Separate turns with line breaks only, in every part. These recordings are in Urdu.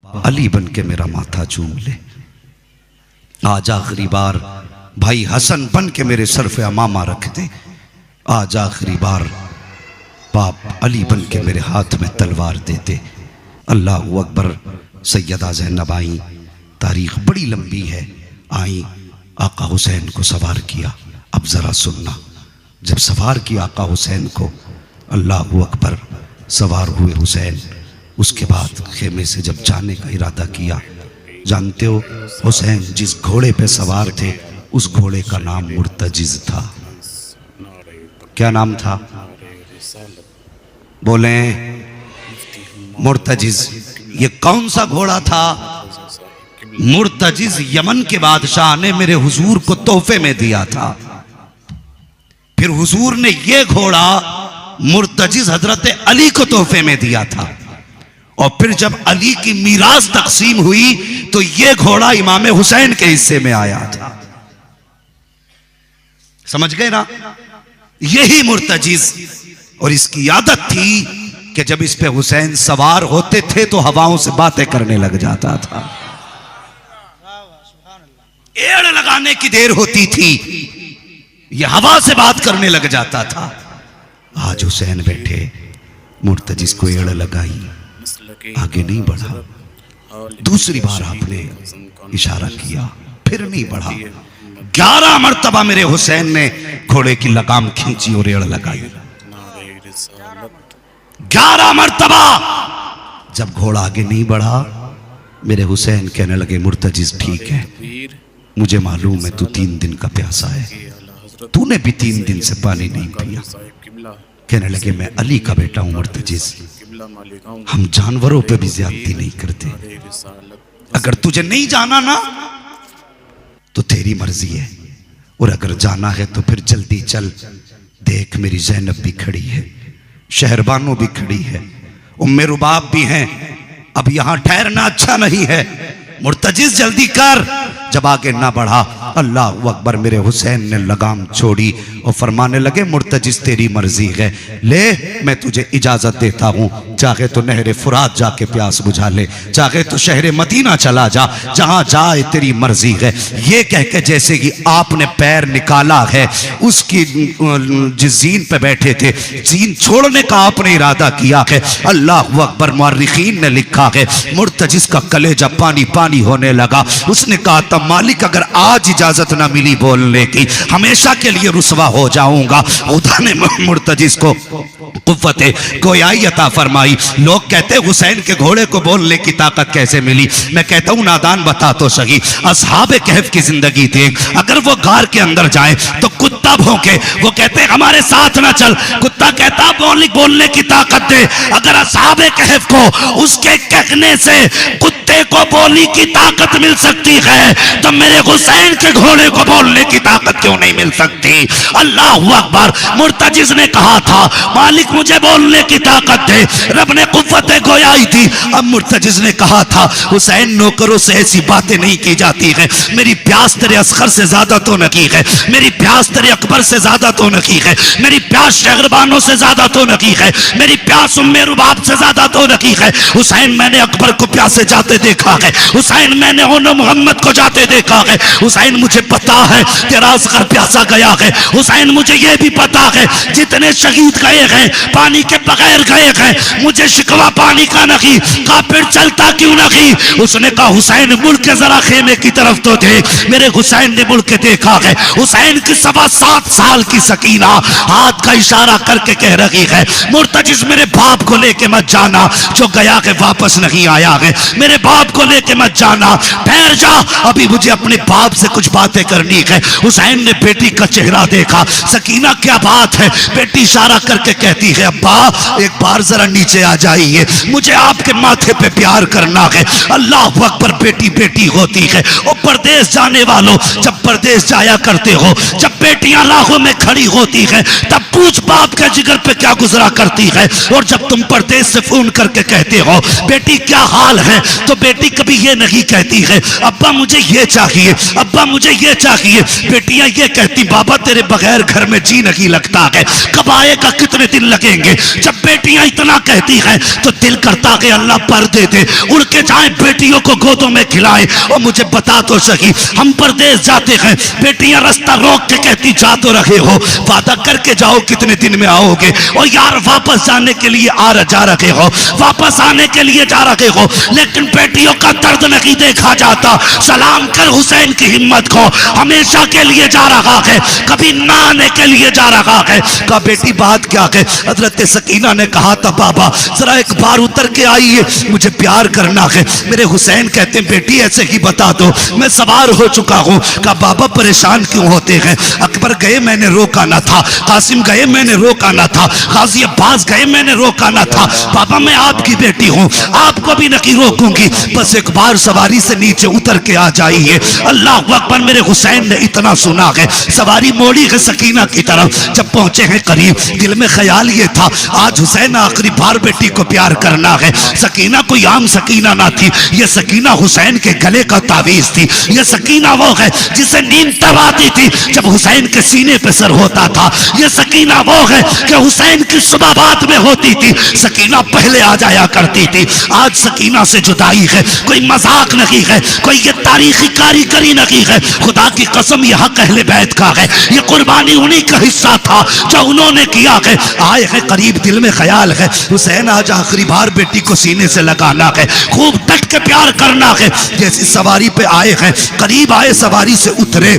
علی بن کے میرا ماتھا چوم لے، آج آخری بار بھائی حسن بن کے میرے سر پہ امامہ رکھ دے، آج آخری بار باپ علی بن کے میرے ہاتھ میں تلوار دے دے۔ اللہ اکبر۔ سیدہ زینب آئیں، تاریخ بڑی لمبی ہے، آئیں، آقا حسین کو سوار کیا۔ اب ذرا سننا، جب سوار کیا آقا حسین کو، اللہ اکبر، سوار ہوئے حسین، اس کے بعد خیمے سے جب جانے کا ارادہ کیا، جانتے ہو حسین جس گھوڑے پہ سوار تھے اس گھوڑے کا نام مرتجز تھا۔ کیا نام تھا؟ بولیں مرتجز۔ یہ کون سا گھوڑا تھا؟ مرتجز یمن کے بادشاہ نے میرے حضور کو تحفے میں دیا تھا، پھر حضور نے یہ گھوڑا مرتجز حضرت علی کو تحفے میں دیا تھا، اور پھر جب علی کی میراث تقسیم ہوئی تو یہ گھوڑا امام حسین کے حصے میں آیا تھا۔ سمجھ گئے نا؟ یہی مرتجز، اور اس کی عادت تھی کہ جب اس پہ حسین سوار ہوتے تھے تو ہواؤں سے باتیں کرنے لگ جاتا تھا، ایڑ لگانے کی دیر ہوتی تھی، یہ ہوا سے بات کرنے لگ جاتا تھا۔ آج حسین بیٹھے، مرتجز کو ایڑ لگائی، آگے نہیں بڑھا، دوسری بار آپ نے اشارہ کیا، پھر نہیں بڑھا، 11 مرتبہ میرے حسین نے گھوڑے کی لگام کھینچی اور ایڑ لگائی، 11 مرتبہ۔ جب گھوڑا آگے نہیں بڑھا، میرے حسین کہنے لگے مرتجز ٹھیک ہے، مجھے معلوم ہے تو 3 دن کا پیاسا ہے، تو نے بھی 3 دن سے پانی نہیں پیا۔ کہنے لگے میں علی کا بیٹا ہوں مرتجز، ہم جانوروں پہ بھی زیادتی نہیں کرتے، اگر تجھے نہیں جانا نا تو تیری مرضی ہے، اور اگر جانا ہے تو پھر جلدی چل، دیکھ میری زینب بھی کھڑی ہے، شہربانو بھی کھڑی ہے، ام رباب بھی ہیں، اب یہاں ٹھہرنا اچھا نہیں ہے، مرتجز جلدی کر۔ جب آگے نہ بڑھا، اللہ اکبر، میرے حسین نے لگام چھوڑی اور فرمانے لگے مرتجز تیری مرضی ہے، لے میں تجھے اجازت دیتا ہوں، چاہے تو نہر فرات جا کے پیاس بجھا لے، چاہے تو شہر مدینہ چلا جا، جہاں جائے تیری مرضی ہے۔ یہ کہہ کے جیسے کہ آپ نے پیر نکالا ہے، اس کی جس زین پہ بیٹھے تھے، زین چھوڑنے کا آپ نے ارادہ کیا ہے، اللہ اکبر، مورخین نے لکھا ہے مرتجز کا کلیجہ پانی پانی ہونے لگا۔ اس نے کہا تھا مالک اگر آج اجازت نہ ملی بولنے کی، ہمیشہ کے لیے رسوا ہو جاؤں گا۔ خدا نے مرتجز کو قوت گویائی عطا فرمائی۔ لوگ کہتے حسین کے گھوڑے کو بولنے کی طاقت کیسے ملی؟ میں کہتا ہوں نادان بتا تو صحیح، اصحاب کہف کی زندگی دیکھ، اگر وہ غار کے اندر جائیں تو کتا بھونکے، وہ کہتے ہمارے ساتھ نہ چل، کتا کہتا بولنے کی طاقت دے۔ اگر اصحاب کہف کو اس کے کہنے سے کتے کو بولی کی طاقت مل سکتی ہے تو میرے حسین کے گھوڑے کو بولنے کی طاقت کیوں نہیں مل سکتی؟ اللہ اکبر۔ مرتجز نے کہا تھا مالک مجھے بولنے کی طاقت دے، رب نے قوت گویائی دی۔ اب مرتجز نے کہا تھا حسین نوکروں سے ایسی باتیں نہیں کی جاتی ہیں، میری پیاس تیرے اصغر سے زیادہ تو نہ کی ہے، میری پیاس تیرے اکبر سے زیادہ تو نہ کی ہے، میری پیاس شہربانوں سے زیادہ تو نہ کی ہے، میری پیاس ام رباب سے زیادہ تو نہ کی ہے۔ حسین میں نے اکبر کو پیاسے جاتے دیکھا ہے، حسین میں نے محمد کو جاتے دیکھا ہے، حسین مجھے پتا ہے تیرا اصغر پیاسا گیا ہے، حسین مجھے یہ بھی پتا ہے جتنے شہید گئے ہیں پانی کے بغیر گئے ہیں، مجھے شکوہ پانی کا نہیں، کہا پھر چلتا کیوں نہیں؟ اس نے کہا حسین مڑ کے ذرا خیمے کی طرف تو دیکھ۔ میرے حسین نے مڑ کے دیکھا ہے، حسین کی 7.25 سال کی سکینہ ہاتھ کا اشارہ کر کے کہہ رہی ہے مرتجز میرے باپ کو لے کے مت جانا، جو گیا ہے واپس نہیں آیا ہے، میرے باپ کو لے کے مت جانا، ٹھہر جا، ابھی مجھے اپنے باپ سے کچھ باتیں کرنی ہے۔ حسین نے بیٹی کا چہرہ دیکھا، سکینہ کیا بات ہے؟ بیٹی اشارہ کر کے کہتی ہے ابا ایک بار ذرا نیچے آ جائیے، مجھے آپ کے ماتھے پہ پیار کرنا ہے۔ اللہ اکبر، بیٹی بیٹی ہوتی ہے۔ اور پردیس جانے والوں جب پردیس جایا کرتے ہو، جب بیٹیاں راہوں میں کھڑی ہوتی ہے تب پوچھ باپ کے جگر پہ کیا گزرا کرتی ہے. اور جب تم پردیس سے فون کر کے کہتے ہو بیٹی کیا حال ہے تو بیٹی کبھی یہ نہیں کہتی ہے ابا مجھے یہ چاہیے, ابا مجھے یہ چاہیے. بیٹیاں یہ کہتی بابا تیرے بغیر گھر میں جی نہیں لگتا ہے, کب آئے گا, کتنے دن لگیں گے. جب بیٹیاں اتنا کہتی ہیں تو دل کرتا کہ اللہ پردے دے, اڑ کے جائیں بیٹیوں کو گودوں میں کھلائیں. اور مجھے بتا تو صحیح, ہم پردیس جاتے ہیں, بیٹیاں رستہ روک کے کہتی جا تو رہے ہو, وعدہ کر کے جاؤ کتنے دن میں آؤ گے. اور یار واپس جانے کے لیے جا رہے ہو, واپس آنے کے لیے جا رہے ہو, لیکن بیٹیوں کا درد نہیں دیکھا جاتا. سلام کر حسین کی ہمت کو, ہمیشہ کے لیے جا رہا ہے, کبھی نہ آنے کے لیے جا رہا ہے. کہا بیٹی بات کیا ہے؟ حضرت سکینہ نے کہا تھا بابا ذرا ایک بار اتر کے آئیے, مجھے پیار کرنا ہے. میرے حسین کہتے ہیں بیٹی ایسے ہی بتا دو, میں سوار ہو چکا ہوں. کہا بابا پریشان کیوں ہوتے ہیں؟ اکبر گئے میں نے روکا نہ تھا, قاسم گئے میں نے روکا نہ تھا, غازی عباس گئے میں نے روکا نہ تھا. بابا میں آپ کی بیٹی ہوں, آپ کو بھی نہیں روکوں گی, بس ایک بار سواری سے نیچے اتر کے آ جائیے. اللہ اکبر. میرے حسین نے اتنا سنا ہے, سواری موڑی ہے سکینہ کی طرف. جب پہنچے ہیں قریب, دل میں خیال یہ تھا آج حسین آخری بار بیٹی کو پیار کرنا ہے. سکینہ کوئی عام سکینہ نہ تھی, یہ سکینہ حسین کے گلے کا تعویذ تھی. یہ سکینہ وہ ہے جسے نیند تب آتی تھی جب حسین کے سینے پہ سر ہوتا تھا. یہ سکینہ وہ ہے کہ حسین کی صبح بات میں ہوتی تھی, سکینہ پہلے آ جایا کرتی تھی. آج سکینہ سے جدائی ہے, کوئی مذاق نہیں ہے, کوئی یہ تاریخی کاریگری نہیں ہے. خدا کی قسم یہ حق اہل بیت کا ہے, یہ قربانی انہی کا حصہ تھا جو انہوں نے کیا ہے. آئے ہیں قریب, دل میں خیال ہے حسین آج آخری بار بیٹی کو سینے سے لگانا ہے, خوب ڈٹ کے پیار کرنا ہے. جیسی سواری پہ آئے ہیں, قریب آئے, سواری سے اترے.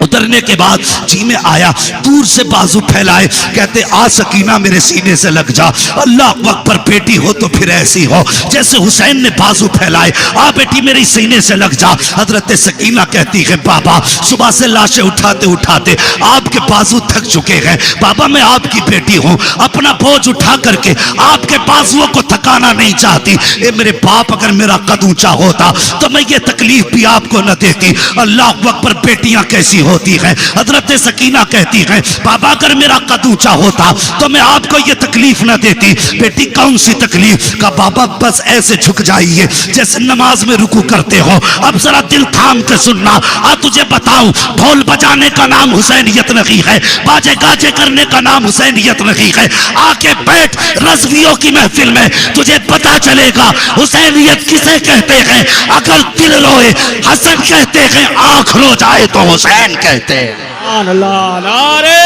اترنے کے بعد جی میں آیا, دور سے بازو پھیلائے, کہتے آ سکینہ میرے سینے سے لگ جا. اللہ اکبر. بیٹی ہو تو پھر ایسی ہو جیسے حسین نے بازو پھیلائے, آ بیٹی میرے سینے سے لگ جا. حضرت سکینہ کہتی ہے بابا صبح سے لاشیں اٹھاتے اٹھاتے آپ کے بازو تھک چکے ہیں, بابا میں آپ کی بیٹی ہوں, اپنا بوجھ اٹھا کر کے آپ کے بازوؤں کو تھکانا نہیں چاہتی. اے میرے باپ اگر میرا قد اونچا ہوتا تو میں یہ تکلیف بھی آپ کو نہ دیتی. اللہ اکبر. بیٹیاں کیسی ہوتی ہے. حضرت سکینہ کہتی ہے بابا اگر میرا قد اونچا ہوتا تو میں آپ کو یہ تکلیف نہ دیتی. بیٹی کون سی تکلیف؟ کا بابا بس ایسے جھک جائیے جیسے نماز میں رکوع کرتے ہو. اب ذرا دل تھام کے سننا, تجھے بتاؤں ڈھول بجانے کا نام حسینیت نہیں ہے, باجے گاجے کرنے کا نام حسینیت نہیں ہے. آ کے بیٹھ رضویوں کی محفل میں, تجھے پتا چلے گا حسینیت کسے کہتے ہیں. اگر دل روئے حسن کہتے ہیں, آنکھ رو جائے تو حسین کہتے ہیں.
سبحان اللہ. نعرہ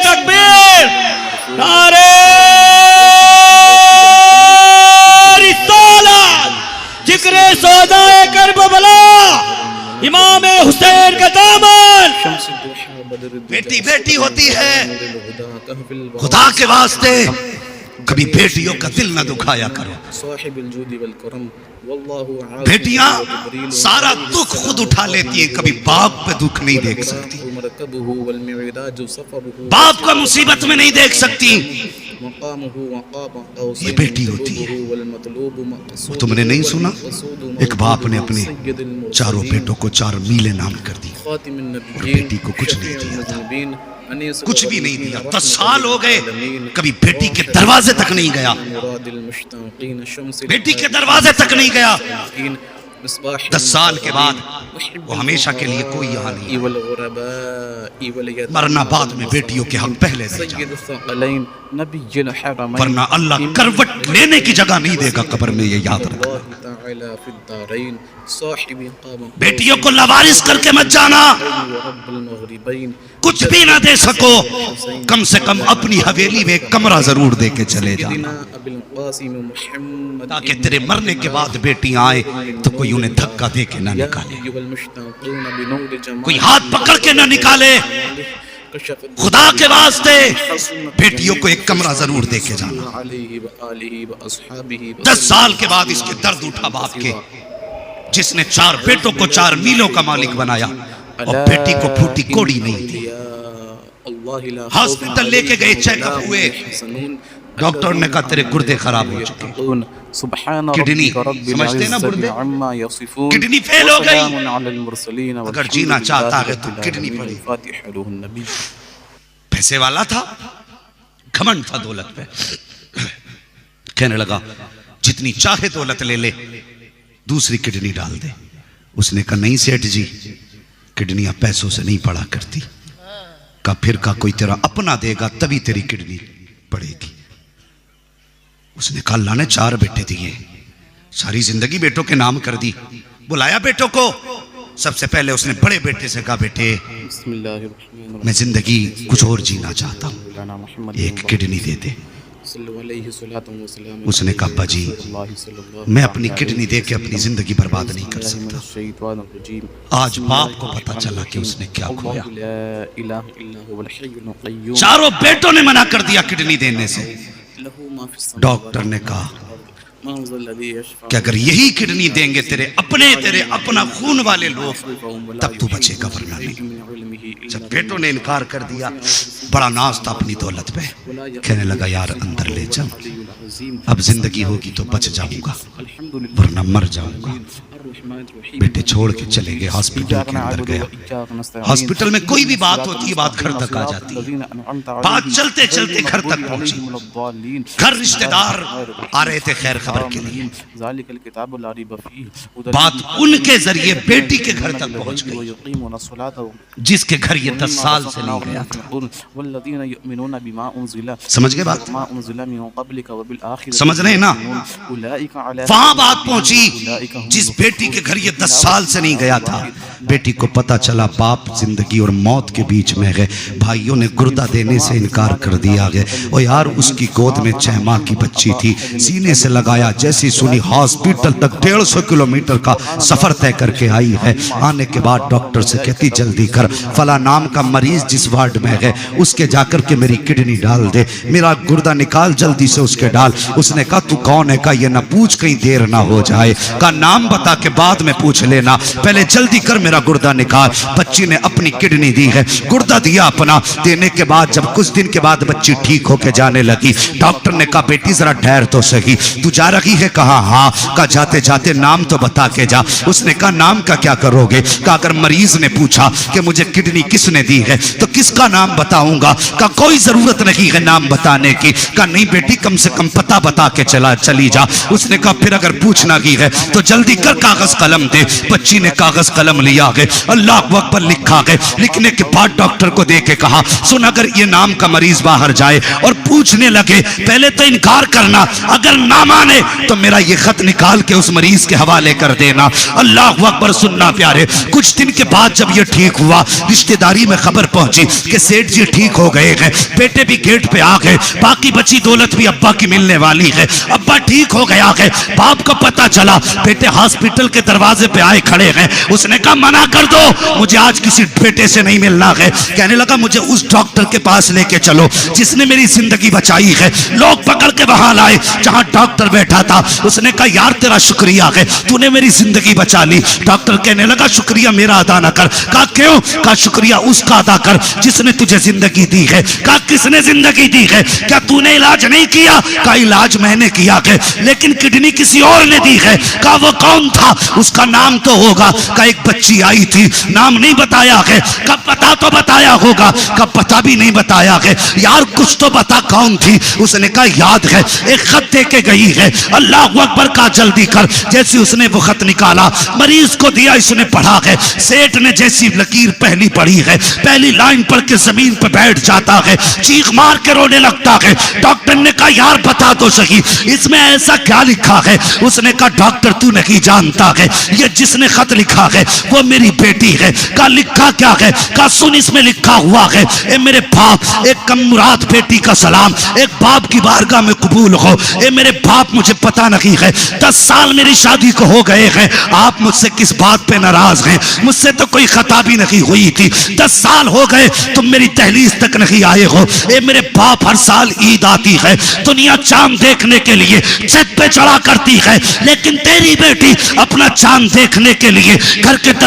تکبیر, نعرہ رسالت, ذکر سودائے کربلا, امام حسین کا دامن.
بیٹی بیٹی ہوتی ہے, خدا کے واسطے کبھی بیٹیوں کا دل نہ دکھایا کرو. بیٹیاں سارا دکھ خود اٹھا لیتی ہیں, کبھی باپ پہ دکھ نہیں دیکھ سکتی, باپ کو مصیبت میں نہیں دیکھ سکتی. یہ بیٹی ہوتی ہے. وہ تم نے نہیں سنا, ایک باپ نے اپنے چاروں بیٹوں کو 4 میلیں نام کر دی, بیٹی کو کچھ نہیں دیا تھا, کچھ بھی نہیں دیا. 10 سال ہو گئے, کبھی بیٹی کے دروازے تک نہیں گیا, بیٹی کے دروازے تک نہیں گیا. 10 سال کے بعد وہ ہمیشہ کے لیے کوئی یہاں نہیں, مرنا بعد میں بیٹیوں کے حق پہلے رہ جائے, ورنہ اللہ کروٹ لینے کی جگہ نہیں دے گا قبر میں, یہ یاد رکھنا. بیٹیوں کو لوارث کر کے مت جانا, کچھ بھی نہ دے سکو, کم سے کم اپنی حویلی میں ایک کمرہ ضرور دے کے چلے جانا, تاکہ تیرے مرنے کے بعد بیٹیاں آئیں تو کوئی انہیں دھکا دے کے نہ نکالے, کوئی ہاتھ پکڑ کے نہ نکالے. خدا کے واسطے بیٹیوں کو ایک کمرہ ضرور دے کے جانا. 10 سال کے بعد اس کے درد اٹھا باپ کے, جس نے 4 بیٹوں کو 4 میلوں کا مالک بنایا اور بیٹی کو پھوٹی کوڑی نہیں دی. ہاسپٹل لے کے گئے, چیک اپ ہوئے, ڈاکٹر نے کہا تیرے گردے خراب ہو چکے, کڈنی سمجھتے نا, کڈنی فیل ہو گئی. اگر جینا چاہتا ہے تو کڈنی پڑی. پیسے والا تھا, گھمنڈ تھا دولت پہ. کہنے لگا جتنی چاہے دولت لے لے, دوسری کڈنی ڈال دے. اس نے کہا نہیں سیٹھ جی, کڈنیاں پیسوں سے نہیں پڑا کرتی. کہا پھر کہا کوئی تیرا اپنا دے گا تبھی تیری کڈنی پڑے گی. اس نے کہا اللہ نے 4 بیٹے دیے, ساری زندگی بیٹوں کے نام کر دی. بلایا بیٹوں کو, سب سے پہلے اس نے بڑے بیٹے سے کہا بیٹے میں زندگی کچھ اور جینا چاہتا ہوں, ایک کڈنی دے دے. اس نے کہا ابا جی میں اپنی کڈنی دے کے اپنی زندگی برباد نہیں کر سکتا. آج باپ کو پتا چلا کہ اس نے کیا کھویا. 4 بیٹوں نے منع کر دیا کڈنی دینے سے. ڈاکٹر نے کہا کہ اگر یہی کڈنی دیں گے تیرے اپنا خون والے لوگ, تب تو بچے گا, ورنہ نہیں. جب بیٹوں نے انکار کر دیا, بڑا ناز تھا اپنی دولت پہ, کہنے لگا یار اندر لے جاؤ, اب زندگی ہوگی تو بچ جاؤں گا ورنہ مر جاؤں گا. بیٹے چھوڑ کے چلے گئے, ہاسپٹل کے اندر گیا. ہاسپٹل میں کوئی بھی بات ہوتی ہے بات گھر تک آ جاتی ہے. بات چلتے چلتے گھر تک پہنچی. گھر رشتہ دار آ رہے تھے خیر خبر کے لیے. بات ان کے ذریعے بیٹی کے گھر تک پہنچ گئی, جس کے گھر یہ 10 سال سے نہیں گیا تھا. سمجھ گئے بات؟ سمجھ رہے ہیں نا؟ وہاں بات پہنچی جس بیٹی کے گھر یہ 10 سال سے نہیں گیا تھا. بیٹی کو پتا چلا باپ زندگی اور موت کے بیچ میں گئے. بھائیوں نے گردہ دینے سے انکار کر دیا گیا. اور یار اس کی گود میں 6 ماہ کی بچی تھی. سینے سے لگایا, جیسی سنی ہاسپٹل تک 150 کلومیٹر کا سفر طے کر کے آئی ہے. آنے کے بعد ڈاکٹر سے کہتی جلدی کر, فلاں نام کا مریض جس وارڈ میں ہے اس کے جا کر کے میری کڈنی ڈال دے, میرا گردہ نکال جلدی سے اس کے ڈال. اس نے کہا تو کون ہے؟ کہا یہ نہ پوچھ کہیں دیر نہ ہو جائے. کہا نام بتا کے بعد میں پوچھ لینا, پہلے جلدی کر میرا گردہ نکال. بچی نے اپنی کڈنی دی ہے, گردہ دیا اپنا. دینے کے بعد جب کچھ دن کے بعد بچی ٹھیک ہو کے جانے لگی, ڈاکٹر نے کہا بیٹی ذرا ٹھہر تو صحیح, تو جا رہی ہے؟ کہا ہاں. کہا جاتے جاتے نام تو بتا کے جا. اس نے کہا نام کا کیا کرو گے؟ کہا اگر مریض نے پوچھا کہ مجھے کڈنی کس نے دی ہے تو کس کا نام بتاؤں گا؟ کہا کوئی ضرورت نہیں ہے نام بتانے کی. کہا نہیں بیٹی کم سے کم پتہ بتا کے چلی جا. اس نے کہا پھر اگر پوچھنا کی ہے تو جلدی کر کاغذ قلم دے. بچی نے کاغذ قلم لیا گئے, اللہ اکبر لکھا گئے. لکھنے کے بعد ڈاکٹر کو دے کے کہا سن اگر یہ نام کا مریض باہر جائے اور پوچھنے لگے پہلے تو انکار کرنا, اگر نہ مانے تو میرا یہ خط نکال کے اس مریض کے حوالے کر دینا. اللہ اکبر. سننا پیارے, کچھ دن کے بعد جب یہ ٹھیک ہوا رشتہ داری میں خبر پہنچی کہ سیٹھ جی ٹھیک ہو گئے ہیں. بیٹے بھی گیٹ پہ آ گئے, باقی بچی دولت بھی ابا کی ملنے والی ہے. ابا ٹھیک ہو گیا ہے. باپ کو پتا چلا, بیٹے ہاسپٹل کے دروازے پہ آئے کھڑے ہیں. اس نے کہا منع کر دو, مجھے آج کسی بیٹے سے نہیں ملنا ہے. کہنے لگا مجھے اس ڈاکٹر کے پاس لے کے چلو جس نے میری زندگی بچائی ہے. لوگ پکڑ کے وہاں لائے جہاں ڈاکٹر بیٹھا تھا. اس نے کہا یار تیرا شکریہ ہے, تو نے میری زندگی بچا لی. ڈاکٹر کہنے لگا شکریہ میرا ادا نہ کر. کہا کیوں؟ کہا شکریہ اس کا ادا کر جس نے تجھے زندگی دی ہے. کہا کس نے زندگی دی ہے؟ کیا تو نے علاج نہیں کیا؟ کہا علاج میں نے کیا ہے لیکن کڈنی کسی اور نے دی ہے. کہا وہ کون تھا؟ اس کا نام تو ہوگا. کہا ایک بچی آئی تھی, نام نہیں بتایا ہے. کہا پتا تو بتایا ہوگا. کہا پتا بھی نہیں بتایا ہے. یار کچھ تو بتا کون تھی. اس نے کہا یاد ہے, ایک خط دے کے گئی ہے. اللہ اکبر. کہا جلدی کر. جیسے اس نے وہ خط نکالا مریض کو دیا, اس نے پڑھا ہے. سیٹھ نے جیسی لکیر پہلی پڑھی ہے, پہلی لائن پڑھ کے زمین پہ بیٹھ جاتا ہے, چیخ مار کے رونے لگتا ہے. ڈاکٹر نے کہا یار بتا تو صحیح اس میں ایسا کیا لکھا ہے. اس نے کہا ڈاکٹر تو نہیں جانتا ہے, یہ جس نے خط لکھا ہے وہ میری بیٹی ہے. کہا لکھا کیا ہے؟ کہا سن اس میں لکھا ہوا ہے اے میرے باپ, ایک کم مراد بیٹی کا سلام ایک باپ کی بارگاہ میں قبول ہو. اے میرے باپ مجھے پتا نہیں ہے, 10 سال میری شادی کو ہو گئے ہیں, آپ مجھ سے کس بات پہ ناراض ہیں؟ مجھ سے تو کوئی خطا بھی نہیں ہوئی تھی. 10 سال ہو گئے تم میری دہلیز تک نہیں آئے ہو. اے میرے باپ ہر سال عید آتی ہے, دنیا چاند دیکھنے کے لیے چھت پہ چڑھا کرتی ہے, لیکن تیری بیٹی اپنا چاند دیکھنے کے لیے گھر کے